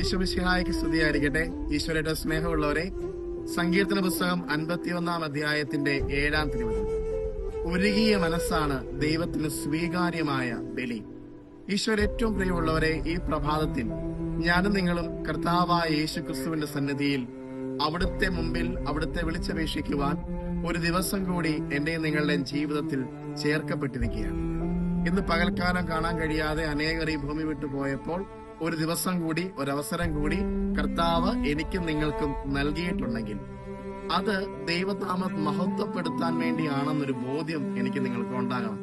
ഈശോമിശിഹായ്ക്ക് സ്തുതിയായിരിക്കട്ടെ. ഈശ്വരയുടെ സ്നേഹമുള്ളവരെ, സങ്കീർത്തന പുസ്തകം 51 അധ്യായത്തിന്റെ 7 തിരുവചനം. ഉരുകിയ മനസ്സാണ് ദൈവത്തിന് സ്വീകാര്യമായ ബലി. ഈശ്വര ഏറ്റവും പ്രിയമുള്ളവരെ, ഈ പ്രഭാതത്തിൽ ഞാനും നിങ്ങളും കർത്താവായ യേശുക്രിസ്തുവിന്റെ സന്നിധിയിൽ അവിടുത്തെ മുമ്പിൽ അവിടുത്തെ വിളിച്ചപേക്ഷിക്കുവാൻ ഒരു ദിവസം കൂടി എന്റെ നിങ്ങളുടെ ജീവിതത്തിൽ ചേർക്കപ്പെട്ടിരിക്കുകയാണ്. ഇന്ന് പകൽക്കാലം കാണാൻ കഴിയാതെ അനേകർ ഈ ഭൂമി വിട്ടു പോയപ്പോൾ ഒരു ദിവസം കൂടി, ഒരവസരം കൂടി കർത്താവ് എനിക്കും നിങ്ങൾക്കും നൽകിയിട്ടുണ്ടെങ്കിൽ അത് ദൈവനാമം മഹത്വപ്പെടുത്താൻ വേണ്ടിയാണെന്നൊരു ബോധ്യം എനിക്ക് നിങ്ങൾക്ക് ഉണ്ടാകണം.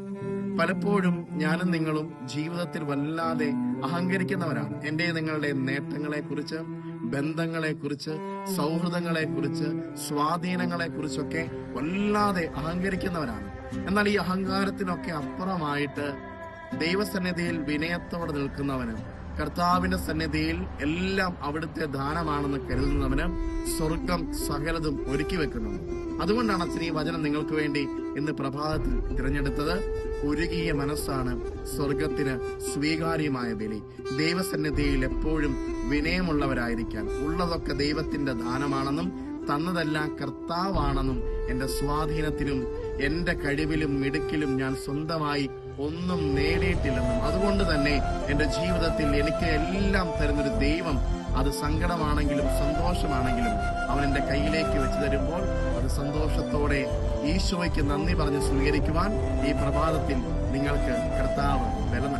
പലപ്പോഴും ഞാനും നിങ്ങളും ജീവിതത്തിൽ വല്ലാതെ അഹങ്കരിക്കുന്നവരാണ്. എന്റെ നിങ്ങളുടെ നേട്ടങ്ങളെക്കുറിച്ച്, ബന്ധങ്ങളെക്കുറിച്ച്, സൗഹൃദങ്ങളെക്കുറിച്ച്, സ്വാധീനങ്ങളെക്കുറിച്ചൊക്കെ വല്ലാതെ അഹങ്കരിക്കുന്നവരാണ്. എന്നാൽ ഈ അഹങ്കാരത്തിനൊക്കെ അപ്പുറമായിട്ട് ദൈവസന്നിധിയിൽ വിനയത്തോടെ നിൽക്കുന്നവന്, കർത്താവിന്റെ സന്നിധിയിൽ എല്ലാം അവിടുത്തെ ദാനമാണെന്ന് കരുതുന്നവന് സ്വർഗം സകലതും ഒരുക്കി വെക്കുന്നു. അതുകൊണ്ടാണ് അച്ഛൻ ഈ വചനം നിങ്ങൾക്ക് വേണ്ടി ഇന്ന് പ്രഭാതത്തിൽ തിരഞ്ഞെടുത്തത്. ഉരുകിയ മനസ്സാണ് സ്വർഗത്തിന് സ്വീകാര്യമായ ബലി. ദൈവസന്നിധിയിൽ എപ്പോഴും വിനയമുള്ളവരായിരിക്കാൻ, ഉള്ളതൊക്കെ ദൈവത്തിന്റെ ദാനമാണെന്നും തന്നതെല്ലാം കർത്താവാണെന്നും, എന്റെ സ്വാധീനത്തിലും എന്റെ കഴിവിലും മിടുക്കിലും ഞാൻ സ്വന്തമായി ഒന്നും നേടിയിട്ടില്ലെന്നും, അതുകൊണ്ട് തന്നെ എന്റെ ജീവിതത്തിൽ എനിക്ക് എല്ലാം തരുന്നൊരു ദൈവം, അത് സങ്കടമാണെങ്കിലും സന്തോഷമാണെങ്കിലും അവൻ എന്റെ കയ്യിലേക്ക് വെച്ച് തരുമ്പോൾ അത് സന്തോഷത്തോടെ ഈശോയ്ക്ക് നന്ദി പറഞ്ഞ് സ്വീകരിക്കുവാൻ ഈ പ്രഭാതത്തിൽ നിങ്ങൾക്ക് കർത്താവ് ബലം